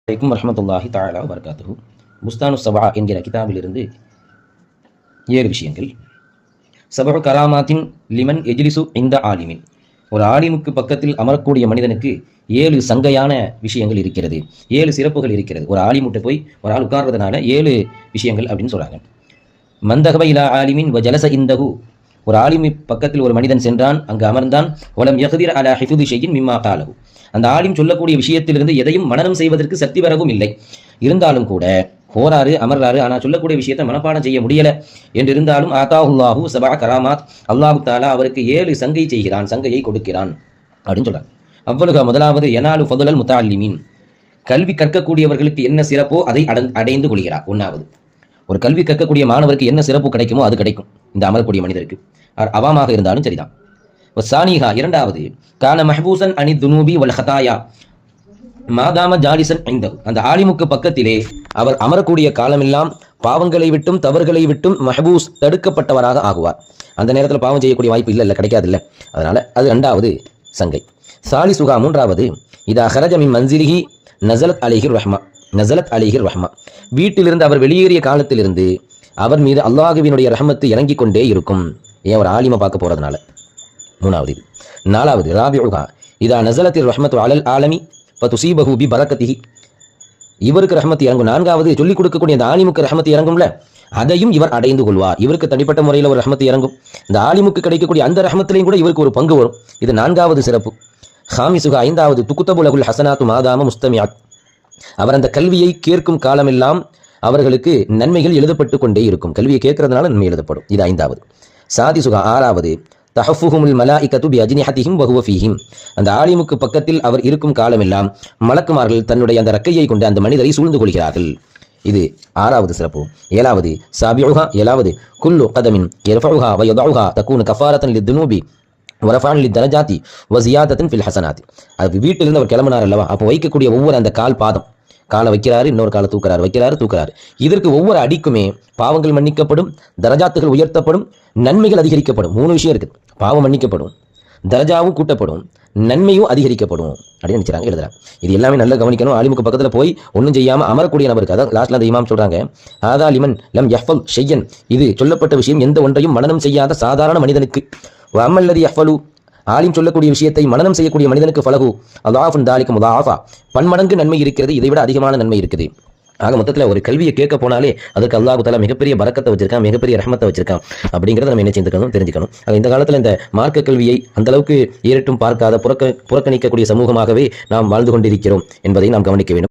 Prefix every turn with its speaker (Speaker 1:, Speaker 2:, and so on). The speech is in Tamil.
Speaker 1: அலைக்கும் வரஹ்மத்துல்லாஹி தஆலா வபரகாத்துஹு. புஸ்தானு சபா என்கிற கிதாபிலிருந்து 7 விஷயங்கள். சபஹு கராமாத்தின் லிமன் எஜ்லிசு இந்த ஆலிமின். ஒரு ஆலிமுக்கு பக்கத்தில் அமரக்கூடிய மனிதனுக்கு 7 சங்கையான விஷயங்கள் இருக்கிறது, 7 சிறப்புகள் இருக்கிறது. ஒரு ஆலிமுட்ட போய் ஒரு ஆள் உட்கார்றதுனால 7 விஷயங்கள் அப்படின்னு சொல்றாங்க. மந்தகப இலா ஆலிமின் வ ஜலச இந்தஹு. ஒரு ஆலிமி பக்கத்தில் ஒரு மனிதன் சென்றான், அங்கு அமர்ந்தான். வலம் யக்திர் அலா ஹிஃபுதி ஷைஇன் மிம்மா காலஹு. அந்த ஆலிம் சொல்லக்கூடிய விஷயத்திலிருந்து எதையும் மனனம் செய்வதற்கு சக்தி வரவும் இல்லை. இருந்தாலும் கூட போறாரு, அமர்றாரு, ஆனால் சொல்லக்கூடிய விஷயத்தை மனப்பாடம் செய்ய முடியல என்று இருந்தாலும் ஆதாஹுல்லாஹு சபா கராமாத், அல்லாஹு தாலா அவருக்கு 7 சங்கை செய்கிறான், சங்கையை கொடுக்கிறான் அப்படின்னு சொல்றாங்க. அவ்வளவு முதலாவது யனாலு ஃபதுலல் முத்தஅல்லிமீன். கல்வி கற்கக்கூடியவர்களுக்கு என்ன சிறப்போ அதை அடைந்து கொள்கிறார். ஒன்றாவது, ஒரு கல்வி கற்கக்கூடிய மாணவருக்கு என்ன சிறப்பு கிடைக்குமோ அது கிடைக்கும் இந்த அமரக்கூடிய மனிதருக்கு, அவாமாக இருந்தாலும் சரிதான். சானிஹா இரண்டாவது, கான மஹ்பூசன் அனி துனூபி வல் ஹதாயா மாதாம ஜாலிசன் ஐந்தஹு. அந்த ஆலிமுக்கு பக்கத்திலே அவர் அமரக்கூடிய காலமெல்லாம் பாவங்களை விட்டும் தவறுகளை விட்டும் மஹ்பூஸ் தடுக்கப்பட்டவராக ஆகுவார். அந்த நேரத்தில் பாவம் செய்யக்கூடிய வாய்ப்பு இல்லை, கிடைக்காது இல்லை. அதனால அது இரண்டாவது சங்கை. சாலிசுகா மூன்றாவது, இதா ஹரஜ மின் மன்சிலிஹி நஸலத் அலைஹி ரஹ்மா. நஸலத் அலைஹி ரஹ்மா. வீட்டிலிருந்து அவர் வெளியேறிய காலத்திலிருந்து அவர் மீது அல்லாஹுவினுடைய ரஹமத்து இறங்கி கொண்டே இருக்கும். ஏன் ஒரு ஆலிமை பார்க்க போறதுனால. மூணாவது இது. நாலாவது, ராபிஉஹா இதா நஸலத்திர் ரஹ்மத்து அலல் ஆலமி ஃபதுஸீபஹு பி பரக்கத்திஹி. இவருக்கு ரஹமத்து இறங்கும். நான்காவது, சொல்லிக் கொடுக்கக்கூடிய அந்த ஆலிமுக்கு ரஹமத்து இறங்கும்ல, அதையும் இவர் அடைந்து கொள்வார். இவருக்கு தனிப்பட்ட முறையில் ஒரு ரஹமத்து இறங்கும், இந்த ஆலிமுக்கு கிடைக்கக்கூடிய அந்த ரஹமத்திலையும் கூட இவருக்கு ஒரு பங்கு வரும். இது நான்காவது சிறப்பு. ஹாமிசுகா ஐந்தாவது, துக்குத்தபு லகுல் ஹசனாத்து மாதாம முஸ்தமியாத். அவர் அந்த கல்வியை கேட்கும் காலமெல்லாம் அவர்களுக்கு நன்மைகள் எழுதப்பட்டு கொண்டே இருக்கும். கல்வியை கேட்கறதுனால நன்மை எழுதப்படும். இது ஐந்தாவது. சாதிசுகா ஆறாவது, தஹஃபுஹுமுல் மலாயிகத்து பி அஜ்னிஹதிஹிம் வ ஹுவ ஃபீஹிம். அந்த ஆலிமுக்கு பக்கத்தில் அவர் இருக்கும் காலமெல்லாம் மலக்குமார்கள் தன்னுடைய அந்த ரக்கையை கொண்டு அந்த மனிதரை சூழ்ந்து கொள்கிறார்கள். இது ஆறாவது சிறப்பு. ஏழாவது, சாபிஉஹா ஏழாவது, குல்லு கதமின் யர்ஃபஉஹா வ யதஉஹா தகூனு கஃபாரத்தன் லித்துனூபி வரஃபான் லித்தரஜாத்தி வ ஜியாதத்தன் ஃபில் ஹஸனாத்தி. அது வீட்டிலிருந்து அவர் கிளம்பினார் அல்லவா, அப்போ வைக்கக்கூடிய ஒவ்வொரு அந்த கால் பாதம், காலை வைக்கிறாரு, இன்னொரு காலை தூக்குறாரு, வைக்கிறாரு, தூக்குறாரு. இதற்கு ஒவ்வொரு அடிக்குமே பாவங்கள் மன்னிக்கப்படும், தரஜாத்துகள் உயர்த்தப்படும், நன்மைகள் அதிகரிக்கப்படும். 3 விஷயம் இருக்குது. பாவம் மன்னிக்கப்படும், தரஜாவும் கூட்டப்படும், நன்மையும் அதிகரிக்கப்படும் அப்படின்னு நினைச்சாங்க, எழுதுறாங்க. இது எல்லாமே நல்லா கவனிக்கணும். ஆலிமுக்கு பக்கத்தில் போய் ஒன்றும் செய்யாமல் அமரக்கூடிய நபருக்கு, அதான் லாஸ்ட்ல அந்த இமாம் சொல்றாங்க, ஆதா லிமன் லம் யஹ்ஃபல் ஷையன். இது சொல்லப்பட்ட விஷயம் எந்த ஒன்றையும் மனனம் செய்யாத சாதாரண மனிதனுக்கு. வஅம்மல்லதி யஹ்ஃபலு, ஆலிம் சொல்லக்கூடிய விஷயத்தை மனனம் செய்யக்கூடிய மனிதனுக்கு ஃபலஹு அல்லாஹுன் தாலிக முதாஃபா, பன்மடங்கு நன்மை இருக்கிறது, இதை விட அதிகமான நன்மை இருக்குது. ஆக மொத்தத்தில் ஒரு கல்வியை கேட்க போனாலே அதுக்கு அல்லாஹ் தஆலா மிகப்பெரிய பரக்கத்தை வச்சிருக்கான், மிகப்பெரிய ரஹமத்தை வச்சிருக்கான். அப்படிங்கிறத நம்ம என்ன செஞ்சுக்கணும், தெரிஞ்சுக்கணும். இந்த காலத்தில் இந்த மார்க்க கல்வியை அந்த அளவுக்கு ஏறிட்டும் பார்க்காத புறக்கணிக்கக்கூடிய சமூகமாகவே நாம் வாழ்ந்து கொண்டிருக்கிறோம் என்பதை நாம் கவனிக்க வேண்டும்.